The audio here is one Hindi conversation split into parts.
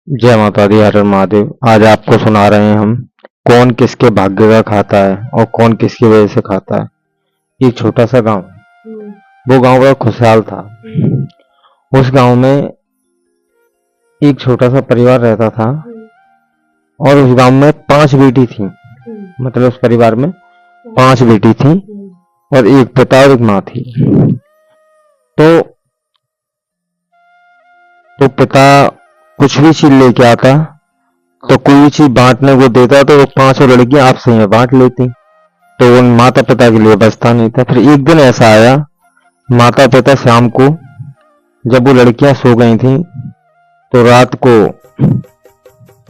जय माता दी, हर हर महादेव। आज आपको सुना रहे हैं हम कौन किसके भाग्य का खाता है और कौन किसकी वजह से खाता है। एक छोटा सा गांव, वो गांव बड़ा खुशहाल था। उस गांव में एक छोटा सा परिवार रहता था और उस गांव में 5 बेटी थी। मतलब उस परिवार में 5 बेटी थी और एक पिता और एक माँ थी। तो पिता कुछ भी चीज लेके आता, तो कोई भी चीज बांटने को देता तो वो 5 लड़कियां आपस में बांट लेती। तो उन माता पिता के लिए बचता नहीं था। फिर एक दिन ऐसा आया, माता पिता शाम को जब वो लड़कियां सो गई थी तो रात को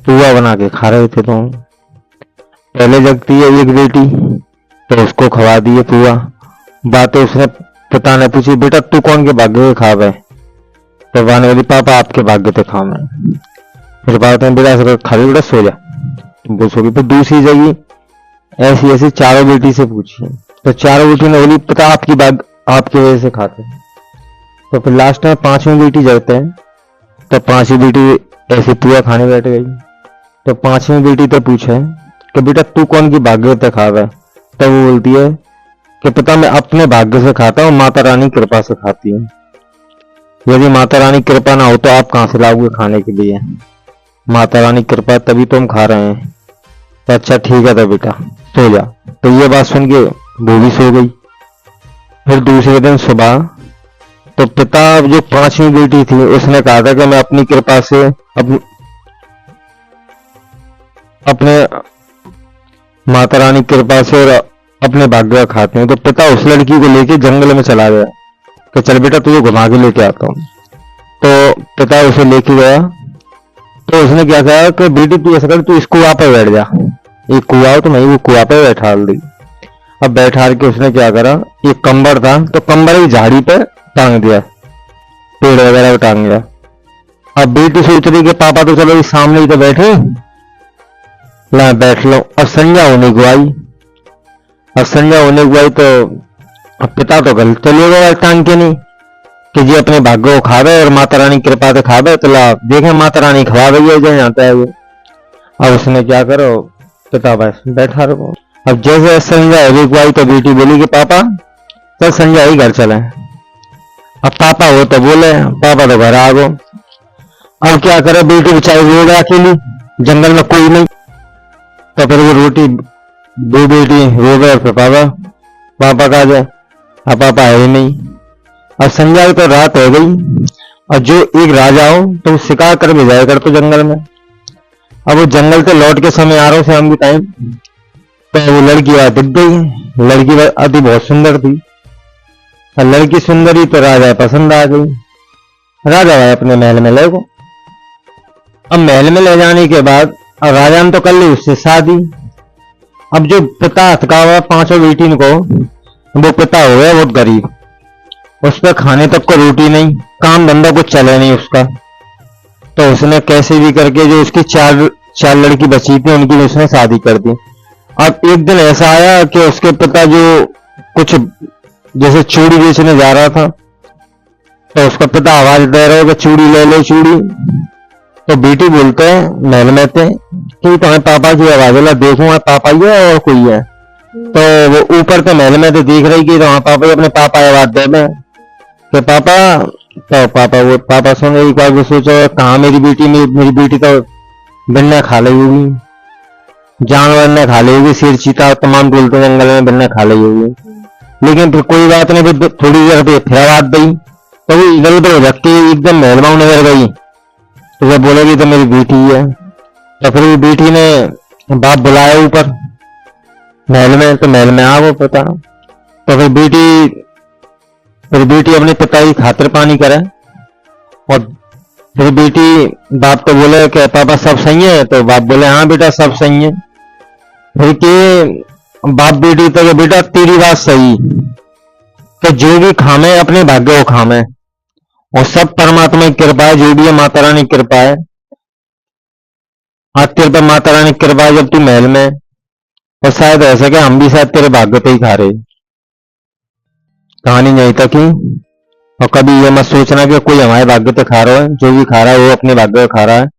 पुआ बना के खा रहे थे। तो पहले जगती है एक बेटी, तो उसको खवा दिए पुआ। बातें उसने पिता ने पूछी, बेटा तू कौन के भाग्य के खावे? तो ने बोली, पापा आपके भाग्य पे खाओ। मैं फिर बात में बेटा खाली बेटा सो जा, वो सो गई। फिर दूसरी जगह ऐसी ऐसी चारों बेटी से पूछी, तो चारों बेटी ने बोली, पता आपकी भाग्य आपकी वजह से खाते हैं। तो फिर लास्ट में 5वीं बेटी जगते हैं, तो 5वीं बेटी ऐसे पुआ खाने बैठ गई। तो 5वीं बेटी तो पूछे कि बेटा तू कौन की भाग्य पे खावे? तो वो बोलती है कि पिता मैं अपने भाग्य से खाता हूँ, माता रानी कृपा से खाती हूँ। यदि माता रानी कृपा ना हो तो आप कहां से लाओगे खाने के लिए? माता रानी कृपा तभी तो हम खा रहे हैं। तो अच्छा ठीक है तो बेटा सो जा। तो ये बात सुन के वो भी सो गई। फिर दूसरे दिन सुबह तो पिता जो 5वीं बेटी थी उसने कहा था कि मैं अपनी कृपा से अपने माता रानी कृपा से और अपने भाग्य खाते हैं। तो पिता उस लड़की को लेके जंगल में चला गया कि चल बेटा तुझे घुमा के लेके आता हूँ। तो पिता उसे लेके गया। तो उसने क्या कहा कि बेटी तू ऐसा कर, तू इस कुआ पे बैठ जा। एक कुआ हो तो मैं वो कुआ पे बैठा दी। अब बैठा के उसने क्या करा, एक कंबल था तो कंबल की झाड़ी पे टांग दिया, पेड़ वगैरह पे टांग दिया। अब बेटी सोच रही कि पापा तो चलो इस सामने ही तो बैठे, ला बैठ लो। अब संध्या होने को आई। अब संध्या होने को आई तो अब पिता तो गलत चले गया टांग के नहीं कि जी अपने भाग्य को खावे और माता रानी कृपा से खावे। तो ला देखे माता रानी खवा गई है जो आता है वो। अब उसने क्या करो, पिता बस बैठा रहो। अब जैसे संध्या होने को आई तो बेटी बोली कि पापा चल संध्या ही घर चले। अब पापा वो तो बोले, पापा तो घर आ गो। अब क्या करे, बेटी बेचारी रो गई अकेली, जंगल में कोई नहीं। तो फिर वो दो बेटी रो गए। फिर पापा कहा जाए, अब पापा है ही नहीं। अब संध्या तो रात हो गई और जो एक राजा हो तो वो शिकार कर भी जाया कर तो जंगल में। अब वो जंगल से लौट के समय आ रहा हूँ शाम के टाइम, तो वो लड़की वहां दिख गई। लड़की अति बहुत सुंदर थी और लड़की सुंदरी तो राजा पसंद आ गई। राजा भाई अपने महल में ले गो। अब महल में ले जाने के बाद अब राजा ने तो कर ली उससे शादी। अब जो पिता हथका हुआ 5 बेटी को, वो पिता हो गया बहुत गरीब, उस पर खाने तक को रोटी नहीं, काम धंधा कुछ चले नहीं उसका। तो उसने कैसे भी करके जो उसकी चार लड़की बची थी उनकी उसने शादी कर दी। अब एक दिन ऐसा आया कि उसके पिता जो कुछ जैसे चूड़ी बेचने जा रहा था, तो उसका पिता आवाज दे रहा है कि चूड़ी ले लो चूड़ी। तो बेटी बोलते हैं महल में थे कि तुम्हें पापा की आवाज ला देखूंगा पापा ही है और कोई है। तो वो ऊपर तो महल में तो देख रही कि तो पापा अपने पापा आवाज दे में कि पापा। तो पापा सुन रही, एक बार वो सोचो कहाँ मेरी बेटी तो बिन्ना खा ली होगी, जानवर ने खा ली होगी, शेर चीता तमाम बोलते जंगल में बिन्ना खा ली होगी। लेकिन फिर कोई बात नहीं, फिर थोड़ी देर पे फिर आवाज दी तो वो इधर उधर रख के एकदम महलमाऊ नजर गई। तो वो बोलेगी तो मेरी बेटी है। तो फिर वो बेटी ने बाप बुलाया ऊपर महल में, तो महल में आ वो पिता। तो फिर बेटी अपने पिता की खातिर पानी करे और फिर बेटी बाप को बोले कि पापा सब सही है? तो बाप बोले हाँ बेटा सब सही है। फिर के बाप बेटी तो बेटा तेरी बात सही कि जो भी खामे अपने भाग्य को खामे और सब परमात्मा की कृपा है, जो भी है माता रानी की कृपा है। आज तेरे पर माता रानी की कृपा है जब तू महल में, और शायद ऐसा कि हम भी शायद तेरे भाग्य पे ही खा रहे। कहानी यहीं तक ही। और कभी ये मत सोचना कि कोई हमारे भाग्य पे खा रहा है, जो भी खा रहा है वो अपने भाग्य पे खा रहा है।